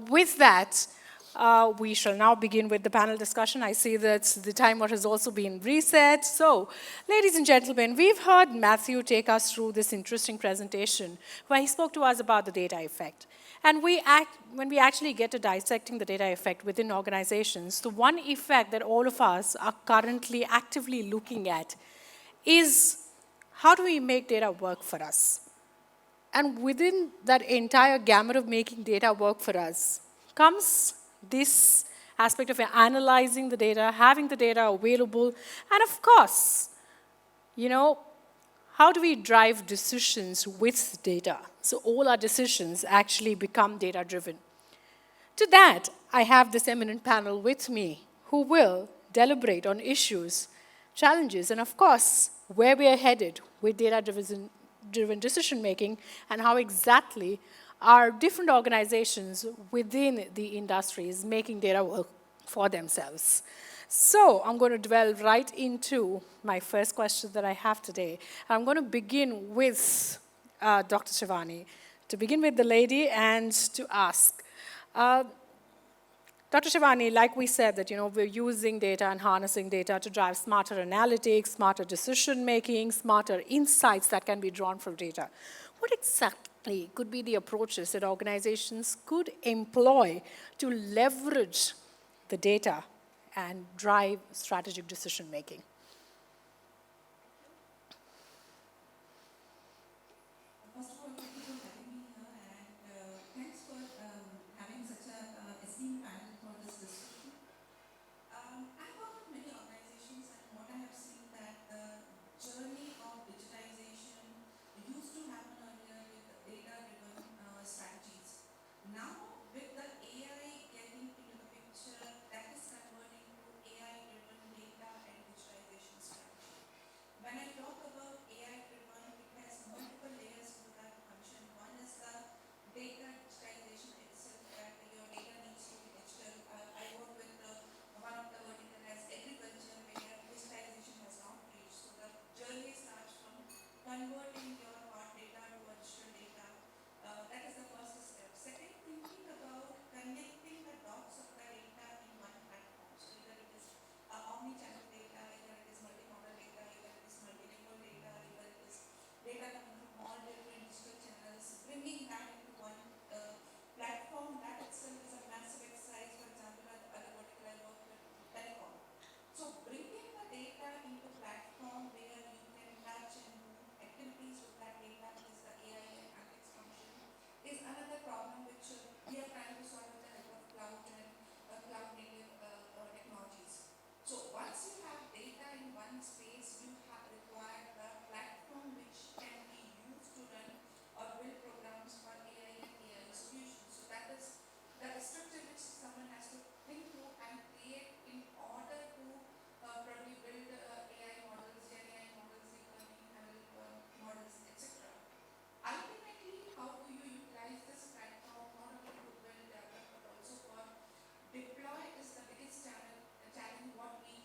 With that, we shall now begin with the panel discussion. I see that the timer has also been reset. So, ladies and gentlemen, we've heard Matthew take us through this interesting presentation where he spoke to us about the data effect. And when we actually get to dissecting the data effect within organizations, the one effect that all of us are currently actively looking at is how do we make data work for us? And within that entire gamut of making data work for us comes this aspect of analyzing the data, having the data available, and of course, you know, how do we drive decisions with data? So all our decisions actually become data-driven. To that, I have this eminent panel with me who will deliberate on issues, challenges, and of course, where we are headed with data-driven decision-making and how exactly are different organizations within the industries making data work for themselves. So I'm going to delve right into my first question that I have today. I'm going to begin with Dr. Shivani, to begin with the lady and to ask. Dr. Shivani, like we said that we're using data and harnessing data to drive smarter analytics, smarter decision making, smarter insights that can be drawn from data. What exactly could be the approaches that organizations could employ to leverage the data and drive strategic decision making? First of all, thank you for having me here, and thanks for having such a esteemed panel for this discussion. I've worked with many organizations, and what I have seen that the journey of digitization used to happen earlier with data-driven strategies. Now, with the AI getting into the picture, that is converting to AI-driven data and digitization strategy. When I talk about AI-driven, it has multiple layers into that function. One is the data digitization itself, that your data needs to be digital. I work with one of the vertical as agriculture, where digitization has not reached. So the journey starts from converting your hard data to a digital data. That is the first step. Second, thinking about connecting the dots of the data in one platform. So either it is omni-channel data, either it is multimodal data, either it is multilingual data, either it is data coming from all different digital channels, bringing that into one platform. That itself is a massive exercise. For example, at the other vertical I work with telecom. So bringing the data into platform where you can touch and do activities with that data, which is the AI and analytics function, is another problem which we are trying to solve with the help of cloud and cloud native technologies. So once you have data in one space, you require the platform which can be used to run or build programs for AI and AI solutions. So that is the structure which someone has to think through and create in order to probably build AI models, Gen AI models, deep learning, ML models, etc. Ultimately, how do you utilize this platform not only to build, develop, but also for deploy is the biggest challenge what we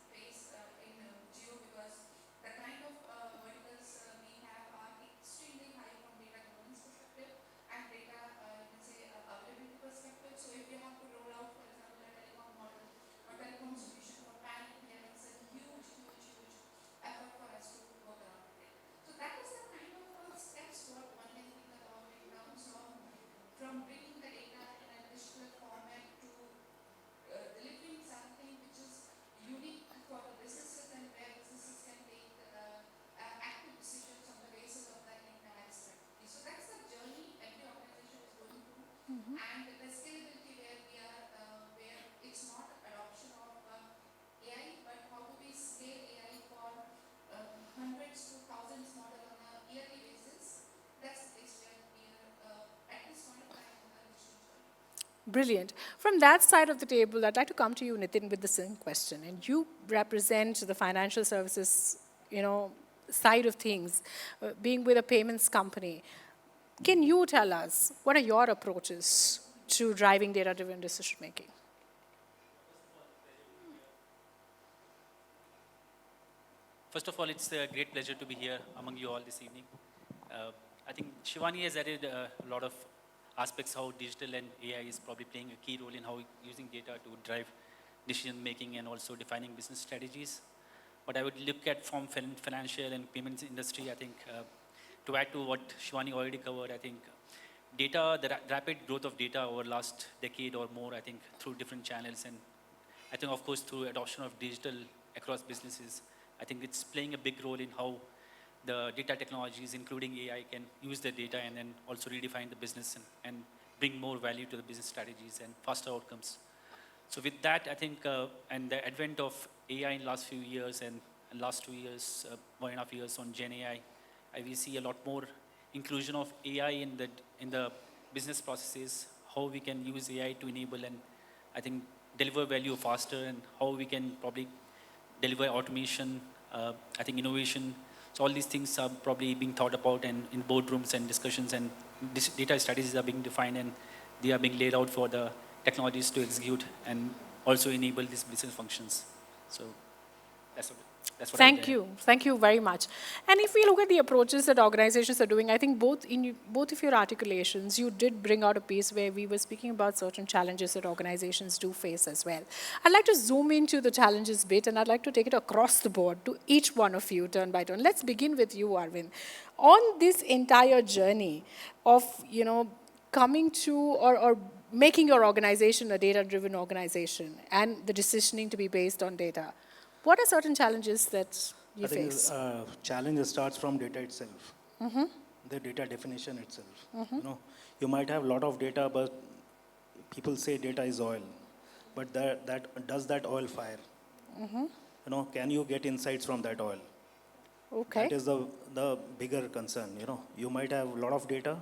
face in Geo, because the kind of verticals we have are extremely high from data governance perspective and data, you can say, availability perspective. So if you have to roll out, for example, a telecom model or telecom solution for pan India, it's a huge effort for us to work around with it. So that is the kind of steps what one can think about in terms of from bringing the data in a digital format to delivering something which is unique for the businesses and where businesses can take active decisions on the basis of that entire strategy. So that's the journey every organization is going through, and the scalability where we are, where it's not adoption of AI, but how do we scale AI for hundreds to thousands model on a yearly basis. That's the place where we are at this point of time in the digital journey. Brilliant. From that side of the table, I'd like to come to you, Nitin, with the same question. And you represent the financial services, side of things, being with a payments company. Can you tell us what are your approaches to driving data-driven decision making? First of all, it's a great pleasure to be here among you all this evening. I think Shivani has added a lot of aspects how digital and AI is probably playing a key role in how using data to drive decision making and also defining business strategies. But I would look at from financial and payments industry, I think to add to what Shivani already covered, I think data, the rapid growth of data over last decade or more, I think through different channels, and I think of course through adoption of digital across businesses, I think it's playing a big role in how the data technologies, including AI, can use the data and then also redefine the business and bring more value to the business strategies and faster outcomes. So with that, I think, and the advent of AI in last few years and last 2 years, 1.5 years on Gen AI, we see a lot more inclusion of AI in the business processes, how we can use AI to enable and I think deliver value faster, and how we can probably deliver automation, I think innovation. So all these things are probably being thought about and in boardrooms and discussions, and data strategies are being defined and they are being laid out for the technologies to execute and also enable these business functions. So that's what I would Thank you. Thank you very much. And if we look at the approaches that organizations are doing, I think both of your articulations, you did bring out a piece where we were speaking about certain challenges that organizations do face as well. I'd like to zoom into the challenges bit, and I'd like to take it across the board to each one of you, turn by turn. Let's begin with you, Arvind. On this entire journey of, coming to or making your organization a data-driven organization and the decisioning to be based on data, what are certain challenges that you I think face? challenge starts from data itself, the data definition itself. You might have a lot of data, but people say data is oil. But that does that oil fire? Can you get insights from that oil? Okay. That is the bigger concern. You might have a lot of data,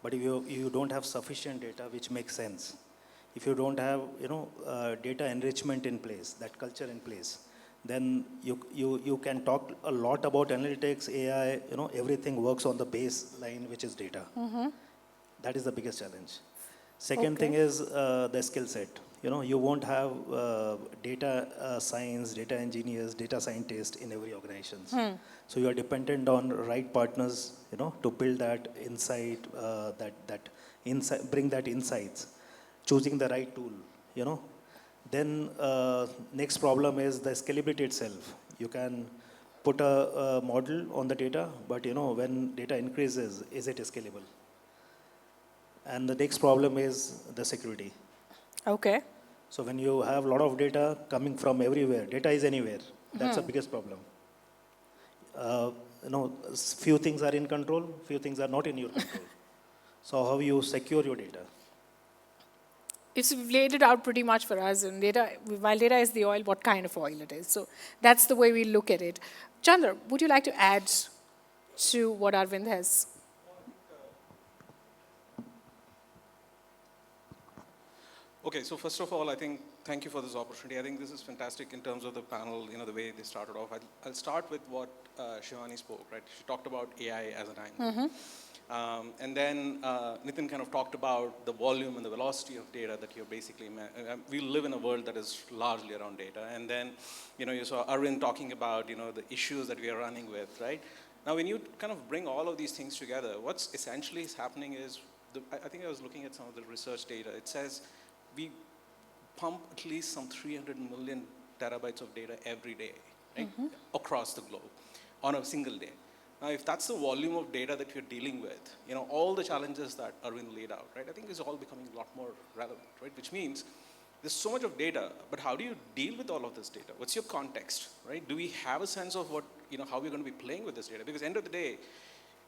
but if you don't have sufficient data, which makes sense. If you don't have data enrichment in place, that culture in place, then you can talk a lot about analytics, AI, everything works on the baseline, which is data. That is the biggest challenge. Second thing is the skill set. You won't have data science, data engineers, data scientists in every organization. So you are dependent on right partners, to build that insight, bring that insights, choosing the right tool, Then next problem is the scalability itself. You can put a model on the data, but when data increases, is it scalable? And the next problem is the security. Okay. So when you have a lot of data coming from everywhere, data is anywhere. That's the biggest problem. Few things are in control, few things are not in your control. So how you secure your data? It's laid it out pretty much for us. And while data is the oil, what kind of oil it is. So that's the way we look at it. Chandra, would you like to add to what Arvind has? Okay, so first of all, I think, thank you for this opportunity. I think this is fantastic in terms of the panel, the way they started off. I'll start with what Shivani spoke, right? She talked about AI as an angle. And then Nitin kind of talked about the volume and the velocity of data that you're basically, we live in a world that is largely around data. And then, you saw Arvind talking about, the issues that we are running with, right? Now, when you kind of bring all of these things together, what's essentially is happening is, I think I was looking at some of the research data. It says we pump at least some 300 million terabytes of data every day, right? Across the globe on a single day. Now, if that's the volume of data that you're dealing with, all the challenges that Arvind laid out, right, I think is all becoming a lot more relevant, right? Which means there's so much of data, but how do you deal with all of this data? What's your context, right? Do we have a sense of what, how we're going to be playing with this data? Because end of the day,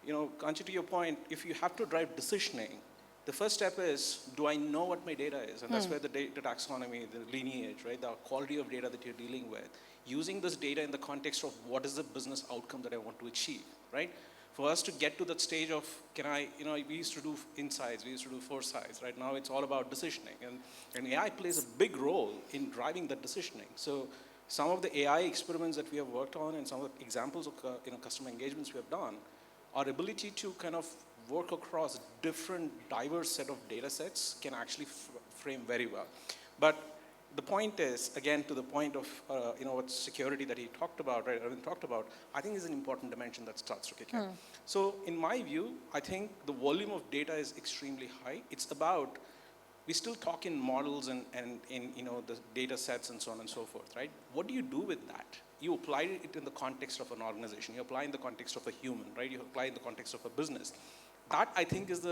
Kanchi, to your point, if you have to drive decisioning, the first step is, do I know what my data is? And that's where the data taxonomy, the lineage, right, the quality of data that you're dealing with, using this data in the context of what is the business outcome that I want to achieve, right? For us to get to that stage of, we used to do insights, we used to do foresights, right? Now it's all about decisioning. And AI plays a big role in driving that decisioning. So some of the AI experiments that we have worked on and some of the examples of customer engagements we have done, our ability to kind of work across different diverse set of data sets can actually frame very well. But the point is, again, to the point of what security that he talked about, right? Arvind talked about. I think is an important dimension that starts to kick in. So, in my view, I think the volume of data is extremely high. It's about we still talk in models and in the data sets and so on and so forth, right? What do you do with that? You apply it in the context of an organization. You apply in the context of a human, right? You apply in the context of a business. That I think is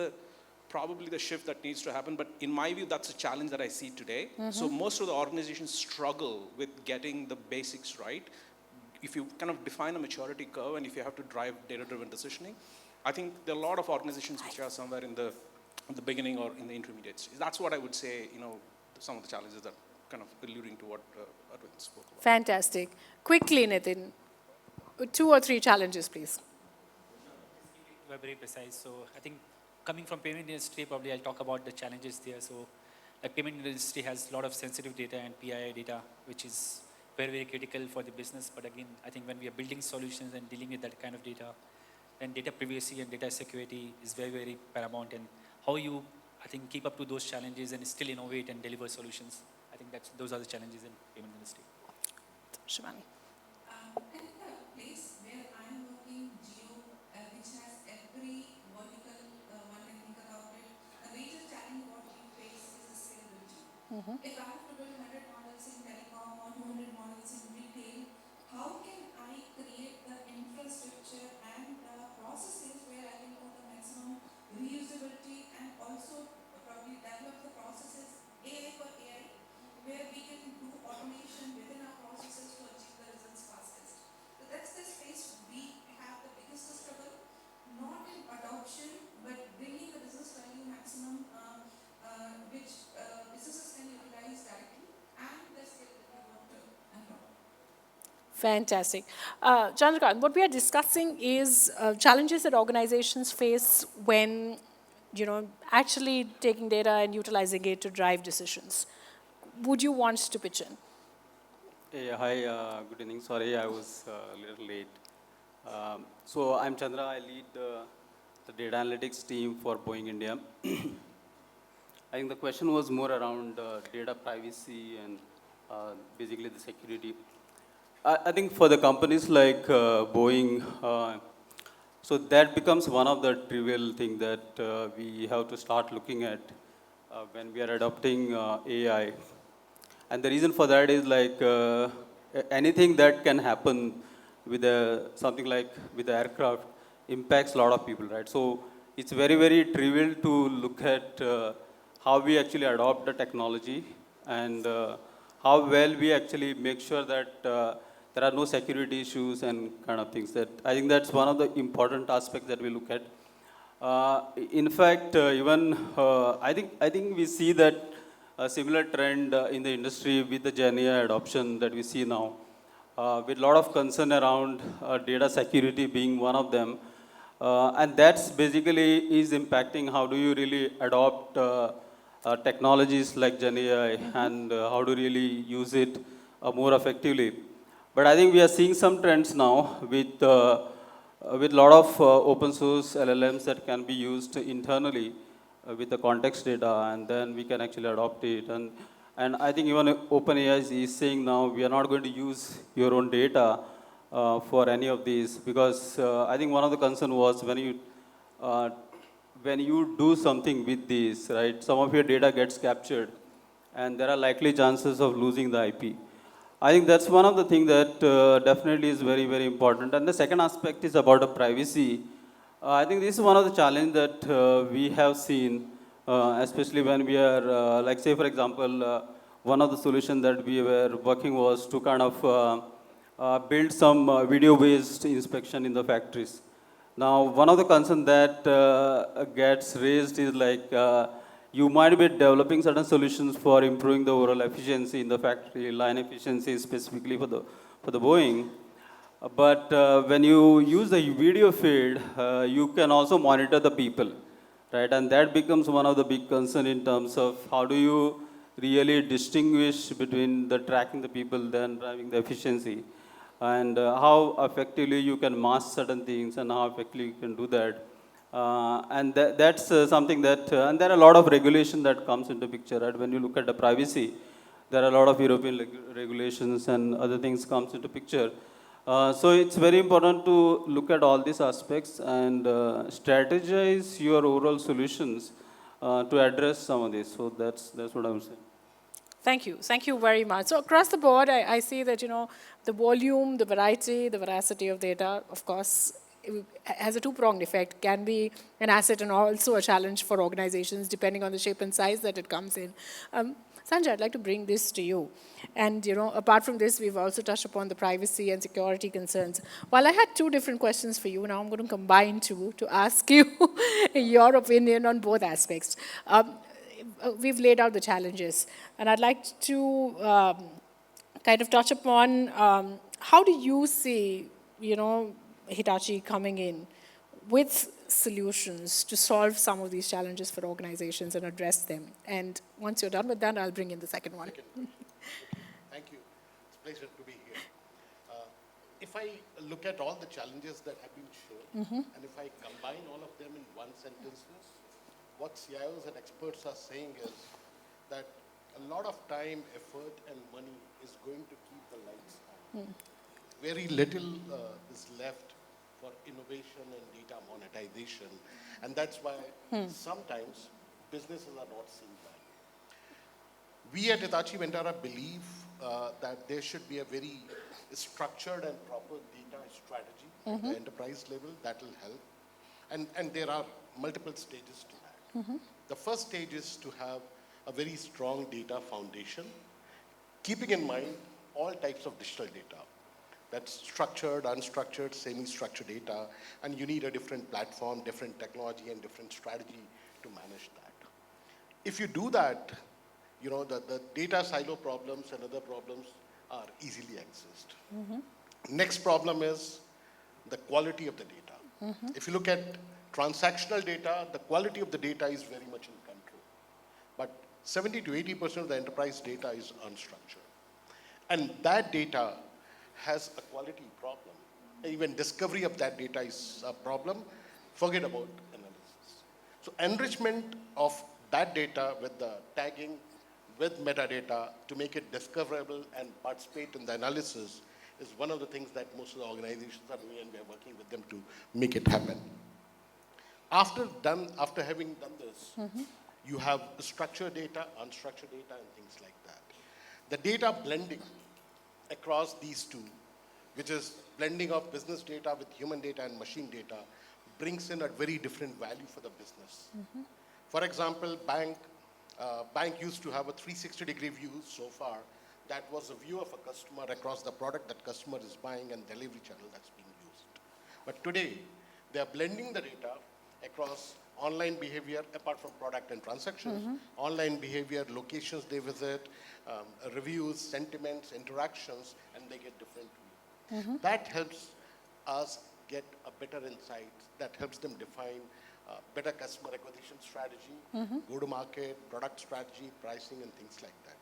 probably the shift that needs to happen. But in my view, that's a challenge that I see today. So most of the organizations struggle with getting the basics right. If you kind of define a maturity curve and if you have to drive data-driven decisioning, I think there are a lot of organizations which are somewhere in the beginning or in the intermediate stage. That's what I would say, some of the challenges that kind of alluding to what Arvind spoke about. Fantastic. Quickly, Nitin, 2 or 3 challenges, please. We're very precise. So I think coming from payment industry, probably I'll talk about the challenges there. So like payment industry has a lot of sensitive data and PII data, which is very, very critical for the business. But again, I think when we are building solutions and dealing with that kind of data, then data privacy and data security is very, very paramount. And how you, I think, keep up to those challenges and still innovate and deliver solutions. I think those are the challenges in payment industry. Shivani. And the place where I'm working, Geo, which has every vertical one can think about it, the major challenge what we face is the scalability. If I have to build 100 models in telecom or 200 models in retail, how can I create the infrastructure and the processes where I can put the maximum reusability and also probably develop the processes AI for AI, where we can do automation within our processes to achieve the results fastest. So that's the space we have the biggest struggle, not in adoption, but bringing the business value maximum, which businesses can utilize directly, and the scalability what unlock. Fantastic. Chandrakant, what we are discussing is challenges that organizations face when, actually taking data and utilizing it to drive decisions. Would you want to pitch in? Hey, hi, good evening. Sorry, I was a little late. So I'm Chandra. I lead the data analytics team for Boeing India. I think the question was more around data privacy and basically the security. I think for the companies like Boeing, so that becomes one of the trivial thing that we have to start looking at when we are adopting AI. And the reason for that is like anything that can happen with something like with the aircraft impacts a lot of people, right? So it's very, very trivial to look at how we actually adopt the technology and how well we actually make sure that there are no security issues and kind of things. That I think that's one of the important aspects that we look at. In fact, even I think we see that a similar trend in the industry with the GenAI adoption that we see now, with a lot of concern around data security being one of them. And that's basically is impacting how do you really adopt technologies like GenAI and how to really use it more effectively. But I think we are seeing some trends now with a lot of open source LLMs that can be used internally with the context data, and then we can actually adopt it. And I think even OpenAI is saying now we are not going to use your own data for any of these, because I think one of the concern was when you do something with these, right, some of your data gets captured, and there are likely chances of losing the IP. I think that's one of the things that definitely is very, very important. And the second aspect is about the privacy. I think this is one of the challenges that we have seen, especially when we are, like say for example, one of the solutions that we were working was to kind of build some video-based inspection in the factories. Now, one of the concerns that gets raised is like, you might be developing certain solutions for improving the overall efficiency in the factory, line efficiency specifically for the Boeing. But when you use the video feed, you can also monitor the people, right? And that becomes one of the big concerns in terms of how do you really distinguish between the tracking the people then driving the efficiency, and how effectively you can mask certain things and how effectively you can do that. And that's something that, and there are a lot of regulation that comes into picture, right? When you look at the privacy, there are a lot of European regulations and other things comes into picture. So it's very important to look at all these aspects and strategize your overall solutions to address some of these. So that's what I'm saying. Thank you. Thank you very much. So across the board, I see that, the volume, the variety, the veracity of data, of course, has a two-pronged effect, can be an asset and also a challenge for organizations, depending on the shape and size that it comes in. Sanjay, I'd like to bring this to you. And, apart from this, we've also touched upon the privacy and security concerns. While I had two different questions for you, now I'm going to combine two to ask you your opinion on both aspects. We've laid out the challenges, and I'd like to kind of touch upon how do you see, Hitachi coming in with solutions to solve some of these challenges for organizations and address them. And once you're done with that, I'll bring in the second one. Thank you. It's a pleasure to be here. If I look at all the challenges that have been shown, and if I combine all of them in one sentence, what CIOs and experts are saying is that a lot of time, effort, and money is going to keep the lights on. Very little is left for innovation and data monetization, and that's why sometimes businesses are not seeing that. We at Hitachi Vantara believe that there should be a very structured and proper data strategy at the enterprise level that will help. And there are multiple stages to that. The first stage is to have a very strong data foundation, keeping in mind all types of digital data. That's structured, unstructured, semi-structured data, and you need a different platform, different technology, and different strategy to manage that. If you do that, the data silo problems and other problems are easily accessed. Next problem is the quality of the data. If you look at transactional data, the quality of the data is very much in control. But 70 to 80% of the enterprise data is unstructured. And that data has a quality problem. Even discovery of that data is a problem. Forget about analysis. So enrichment of that data with the tagging, with metadata to make it discoverable and participate in the analysis is one of the things that most of the organizations are doing, and we are working with them to make it happen. After having done this, you have structured data, unstructured data, and things like that. The data blending across these two, which is blending of business data with human data and machine data, brings in a very different value for the business. For example, bank used to have a 360-degree view so far. That was a view of a customer across the product that customer is buying and delivery channel that's being used. But today, they are blending the data across online behavior, apart from product and transactions, online behavior, locations they visit, reviews, sentiments, interactions, and they get different view. That helps us get a better insight, that helps them define better customer acquisition strategy, go-to-market, product strategy, pricing, and things like that.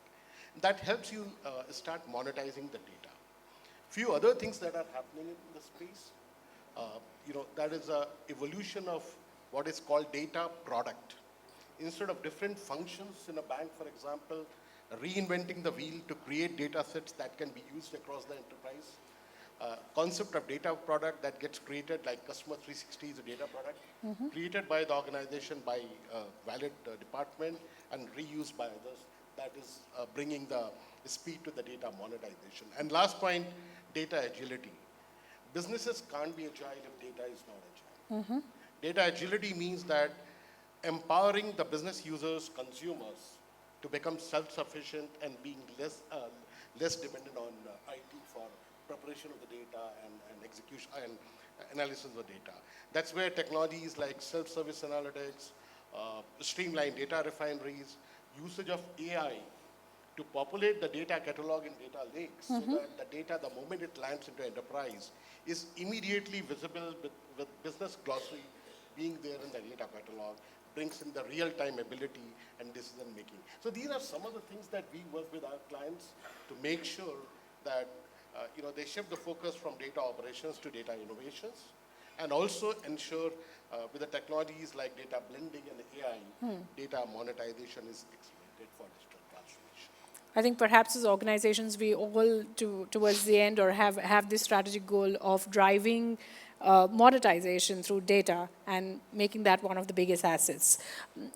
That helps you start monetizing the data. Few other things that are happening in the space, that is a evolution of what is called data product. Instead of different functions in a bank, for example, reinventing the wheel to create data sets that can be used across the enterprise. Concept of data product that gets created, like Customer 360 is a data product, created by the organization, by a valid department, and reused by others. That is bringing the speed to the data monetization. And last point, data agility. Businesses can't be agile if data is not agile. Data agility means that empowering the business users, consumers, to become self-sufficient and being less dependent on IT for preparation of the data and execution and analysis of the data. That's where technologies like self-service analytics, streamlined data refineries, usage of AI to populate the data catalog in data lakes so that the data, the moment it lands into enterprise, is immediately visible with business glossary being there in the data catalog, brings in the real-time ability and decision making. So these are some of the things that we work with our clients to make sure that they shift the focus from data operations to data innovations, and also ensure with the technologies like data blending and AI, data monetization is exploited for digital transformation. I think perhaps as organizations, we all, towards the end, or have this strategic goal of driving monetization through data and making that one of the biggest assets.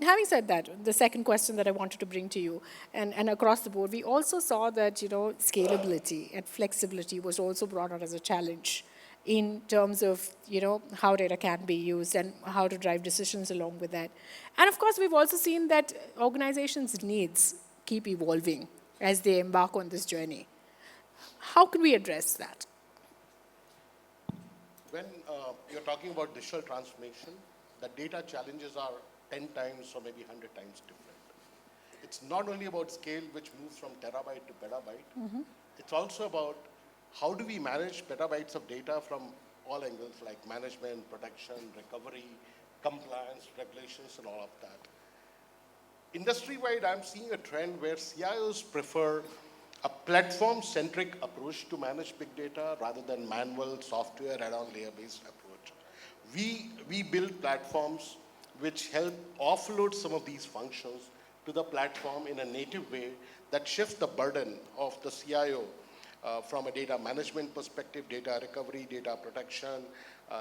Having said that, the second question that I wanted to bring to you, and across the board, we also saw that, scalability and flexibility was also brought out as a challenge in terms of, how data can be used and how to drive decisions along with that. And of course, we've also seen that organizations' needs keep evolving as they embark on this journey. How can we address that? When you're talking about digital transformation, the data challenges are 10 times or maybe 100 times different. It's not only about scale, which moves from terabyte to petabyte. It's also about how do we manage petabytes of data from all angles, like management, protection, recovery, compliance, regulations, and all of that. Industry-wide, I'm seeing a trend where CIOs prefer a platform-centric approach to manage big data rather than manual software add-on layer-based approach. We build platforms which help offload some of these functions to the platform in a native way that shifts the burden of the CIO from a data management perspective, data recovery, data protection,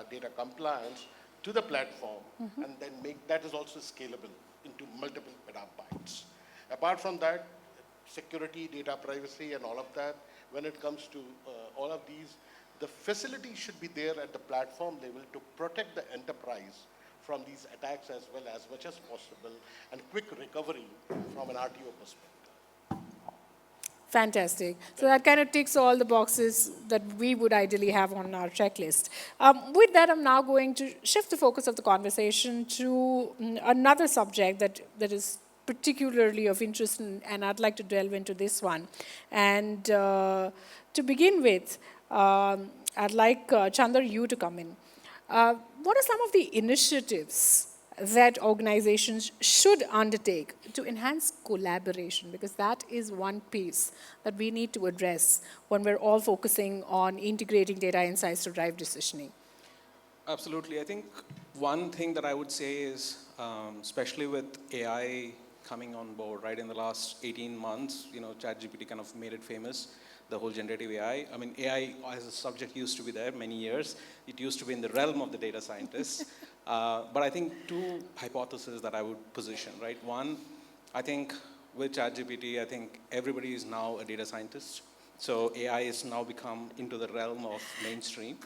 data compliance, to the platform, and then make that is also scalable into multiple petabytes. Apart from that, security, data privacy, and all of that, when it comes to all of these, the facility should be there at the platform level to protect the enterprise from these attacks as well as much as possible, and quick recovery from an RTO perspective. Fantastic. So that kind of ticks all the boxes that we would ideally have on our checklist. With that, I'm now going to shift the focus of the conversation to another subject that is particularly of interest, and I'd like to delve into this one. And to begin with, I'd like Chandar, you to come in. What are some of the initiatives that organizations should undertake to enhance collaboration? Because that is one piece that we need to address when we're all focusing on integrating data insights to drive decisioning. Absolutely. I think one thing that I would say is, especially with AI coming on board, right, in the last 18 months, ChatGPT kind of made it famous, the whole generative AI. I mean, AI as a subject used to be there many years. It used to be in the realm of the data scientists. But I think two hypotheses that I would position, right? One, I think with ChatGPT, I think everybody is now a data scientist. So AI has now become into the realm of mainstream.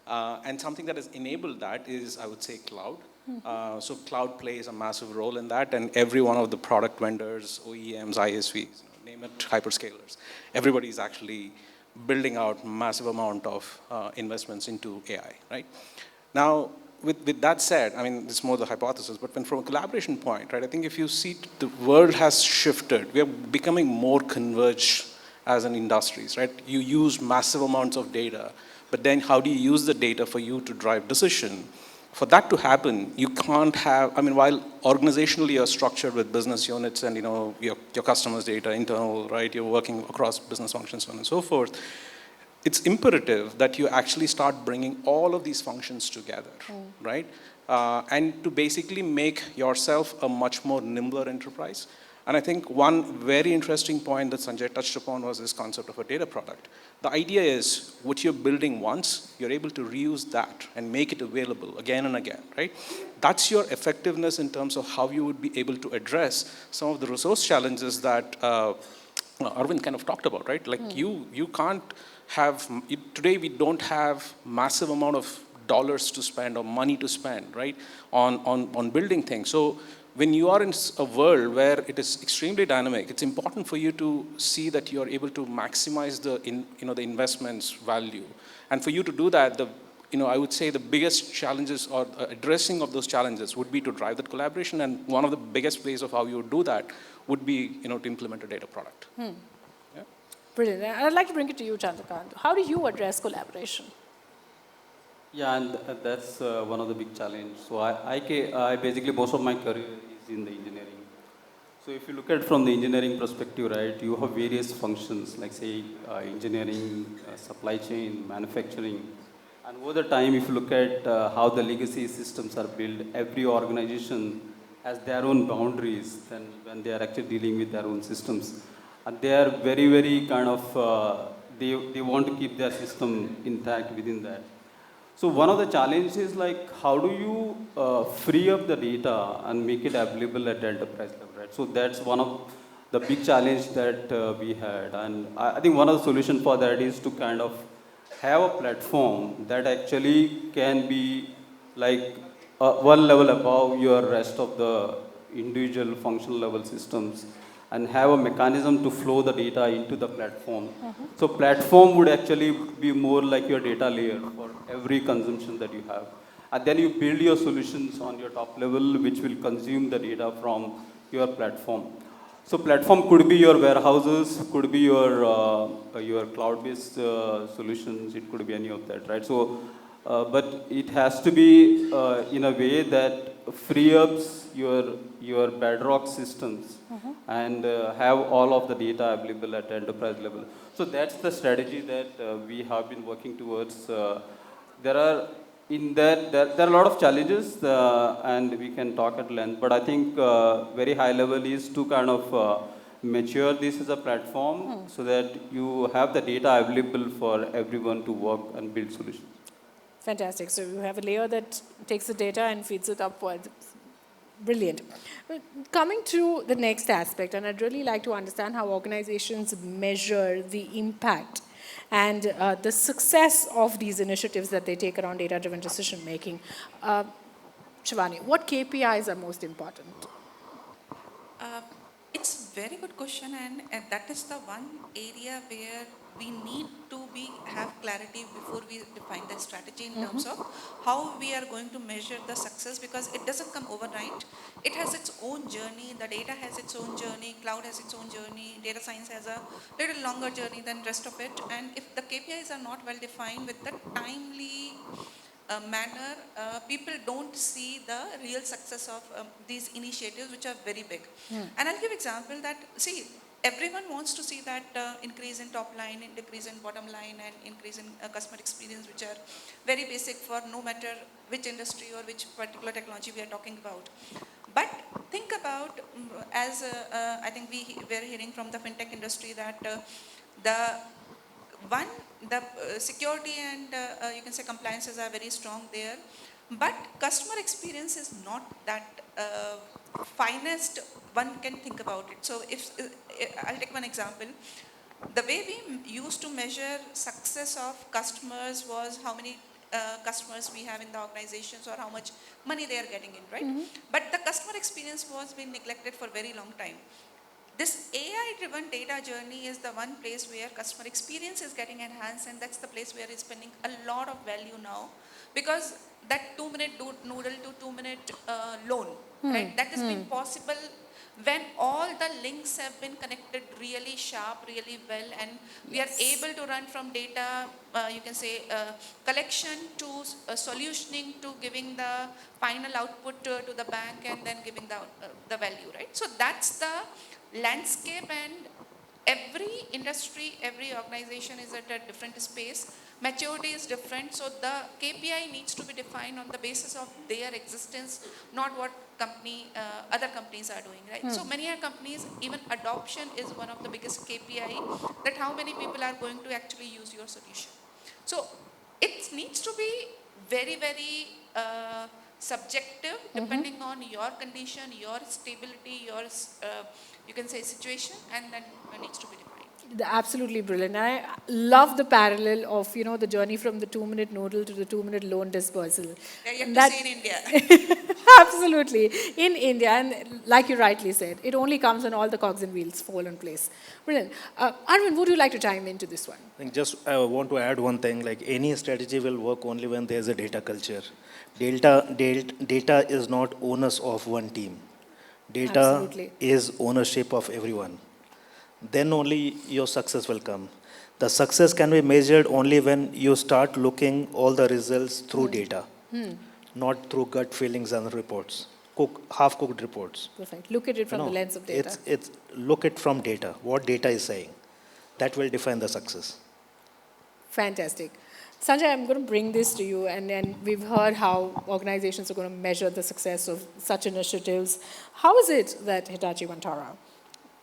And something that has enabled that is, I would say, cloud. So cloud plays a massive role in that, and every one of the product vendors, OEMs, ISVs, name it, hyperscalers, everybody is actually building out massive amount of investments into AI, right? Now, with that said, I mean, it's more the hypothesis, but from a collaboration point, right, I think if you see the world has shifted, we are becoming more converged as an industries, right? You use massive amounts of data, but then how do you use the data for you to drive decision? For that to happen, you can't have, I mean, while organizationally you're structured with business units and, your customers' data, internal, right? You're working across business functions, so on and so forth. It's imperative that you actually start bringing all of these functions together, right? And to basically make yourself a much more nimbler enterprise. And I think one very interesting point that Sanjay touched upon was this concept of a data product. The idea is what you're building once, you're able to reuse that and make it available again and again, right? That's your effectiveness in terms of how you would be able to address some of the resource challenges that Arvind kind of talked about, right? Like you can't have, today we don't have massive amount of dollars to spend or money to spend, right, on building things. So when you are in a world where it is extremely dynamic, it's important for you to see that you are able to maximize the investment's value. And for you to do that, I would say the biggest challenges or addressing of those challenges would be to drive that collaboration. And one of the biggest ways of how you would do that would be, to implement a data product. Yeah. Brilliant. I'd like to bring it to you, Chandrakant. How do you address collaboration? Yeah, and that's one of the big challenges. So I basically, most of my career is in the engineering. So if you look at from the engineering perspective, right, you have various functions like say engineering, supply chain, manufacturing. And over the time, if you look at how the legacy systems are built, every organization has their own boundaries then when they are actually dealing with their own systems. And they are very, very kind of, they want to keep their system intact within that. So one of the challenges is like, how do you free up the data and make it available at the enterprise level, right? So that's one of the big challenge that we had. And I think one of the solutions for that is to kind of have a platform that actually can be like one level above your rest of the individual functional level systems and have a mechanism to flow the data into the platform. So platform would actually be more like your data layer for every consumption that you have. And then you build your solutions on your top level, which will consume the data from your platform. So platform could be your warehouses, could be your cloud-based solutions. It could be any of that, right? So, but it has to be in a way that free ups your bedrock systems and have all of the data available at the enterprise level. So that's the strategy that we have been working towards. There are in that there are a lot of challenges and we can talk at length, but I think very high level is to kind of mature this as a platform so that you have the data available for everyone to work and build solutions. Fantastic. So you have a layer that takes the data and feeds it upwards. Brilliant. Coming to the next aspect, and I'd really like to understand how organizations measure the impact and the success of these initiatives that they take around data-driven decision making. Shivani, what KPIs are most important? It's a very good question, and that is the one area where we need to have clarity before we define the strategy in terms of how we are going to measure the success, because it doesn't come overnight. It has its own journey. The data has its own journey. Cloud has its own journey. Data science has a little longer journey than rest of it. And if the KPIs are not well defined with the timely manner, people don't see the real success of these initiatives, which are very big. And I'll give example that, see, everyone wants to see that increase in top line, decrease in bottom line, and increase in customer experience, which are very basic for no matter which industry or which particular technology we are talking about. But think about, as I think we're hearing from the fintech industry that the one, the security and you can say compliances are very strong there, but customer experience is not that finest one can think about it. So if I'll take one example. The way we used to measure success of customers was how many customers we have in the organizations or how much money they are getting in, right? But the customer experience was being neglected for a very long time. This AI-driven data journey is the one place where customer experience is getting enhanced, and that's the place where it's spending a lot of value now, because that 2-minute noodle to 2-minute loan, right? That has been possible when all the links have been connected really sharp, really well, and we are able to run from data, you can say, collection to solutioning to giving the final output to the bank and then giving the value, right? So that's the landscape, and every industry, every organization is at a different space. Maturity is different, so the KPI needs to be defined on the basis of their existence, not what other companies are doing, right? So many companies, even adoption is one of the biggest KPI, that how many people are going to actually use your solution. So it needs to be very, very subjective, depending on your condition, your stability, your you can say situation, and then it needs to be defined. Absolutely brilliant. I love the parallel of, the journey from the 2-minute noodle to the 2-minute loan dispersal. Yeah, you And have to see in India. Absolutely. In India, and like you rightly said, it only comes when all the cogs and wheels fall in place. Brilliant. Arvind, would you like to chime into this one? I think just I want to add one thing, like any strategy will work only when there's a data culture. Data is not onus of one team. Data Absolutely. is ownership of everyone. Then only your success will come. The success can be measured only when you start looking all the results through data, not through gut feelings and reports, half-cooked reports. Perfect. Look at it from the lens of data. It's look it from data. What data is saying, that will define the success. Fantastic. Sanjay, I'm going to bring this to you, and then we've heard how organizations are going to measure the success of such initiatives. How is it that Hitachi Vantara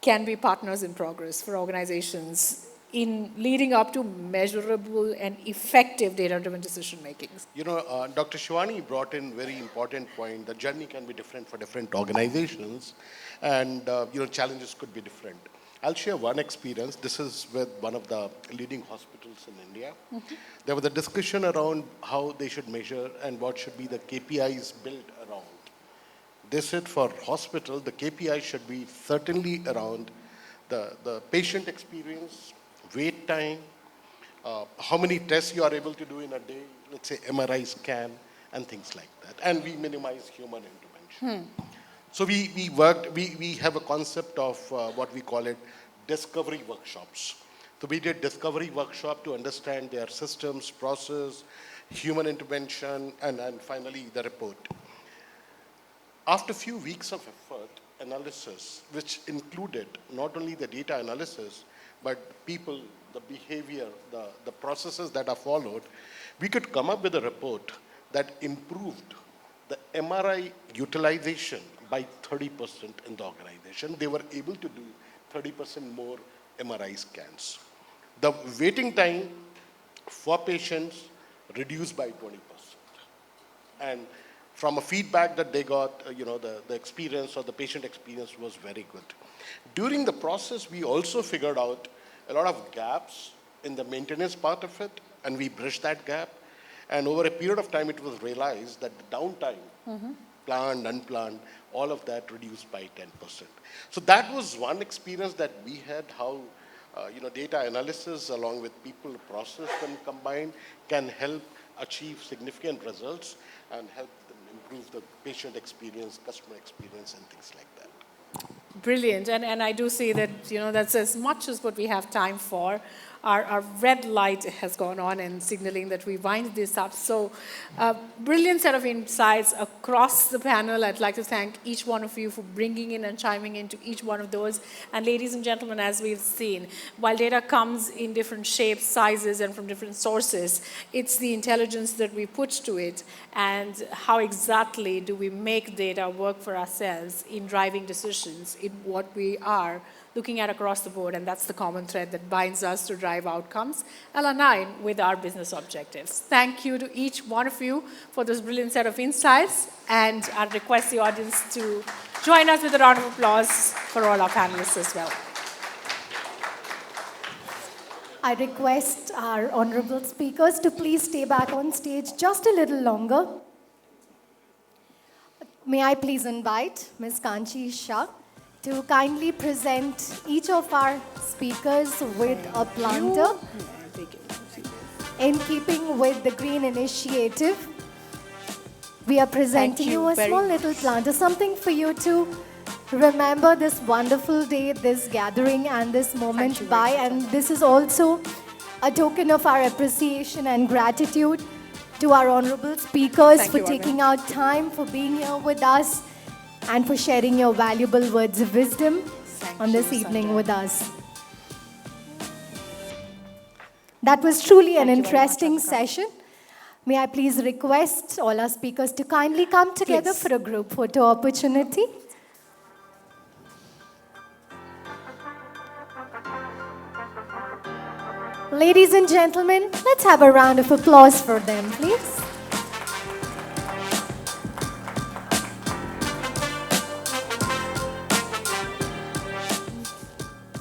can be partners in progress for organizations in leading up to measurable and effective data-driven decision making? You know, Dr. Shivani brought in very important point. The journey can be different for different organizations, and challenges could be different. I'll share one experience. This is with one of the leading hospitals in India. There was a discussion around how they should measure and what should be the KPIs built around. They said for hospital, the KPI should be certainly around the patient experience, wait time, how many tests you are able to do in a day, let's say MRI scan, and things like that. And we minimize human intervention. So we have a concept of what we call it discovery workshops. So we did discovery workshop to understand their systems, process, human intervention, and finally the report. After a few weeks of effort, analysis, which included not only the data analysis, but people, the behavior, the processes that are followed, we could come up with a report that improved the MRI utilization by 30% in the organization. They were able to do 30% more MRI scans. The waiting time for patients reduced by 20%. And from a feedback that they got, the experience or the patient experience was very good. During the process, we also figured out a lot of gaps in the maintenance part of it, and we bridged that gap. And over a period of time, it was realized that the downtime, planned, unplanned, all of that reduced by 10%. So that was one experience that we had, how data analysis along with people process when combined can help achieve significant results and help them improve the patient experience, customer experience, and things like that. Brilliant. And I do see that, that's as much as what we have time for. Our red light has gone on and signaling that we wind this up. So, brilliant set of insights across the panel. I'd like to thank each one of you for bringing in and chiming into each one of those. And ladies and gentlemen, as we've seen, while data comes in different shapes, sizes, and from different sources, it's the intelligence that we put to it and how exactly do we make data work for ourselves in driving decisions in what we are looking at across the board, and that's the common thread that binds us to drive outcomes and align with our business objectives. Thank you to each one of you for this brilliant set of insights, and I request the audience to join us with a round of applause for all our panelists as well. I request our honorable speakers to please stay back on stage just a little longer. May I please invite Ms. Kanchi Shah to kindly present each of our speakers with a planter in keeping with the Green Initiative. We are presenting you a small little planter, something for you to remember this wonderful day, this gathering and this moment by. And this is also a token of our appreciation and gratitude to our honorable speakers for taking out time, for being here with us, and for sharing your valuable words of wisdom on this evening with us. That was truly an interesting session. May I please request all our speakers to kindly come together for a group photo opportunity. Ladies and gentlemen, let's have a round of applause for them, please.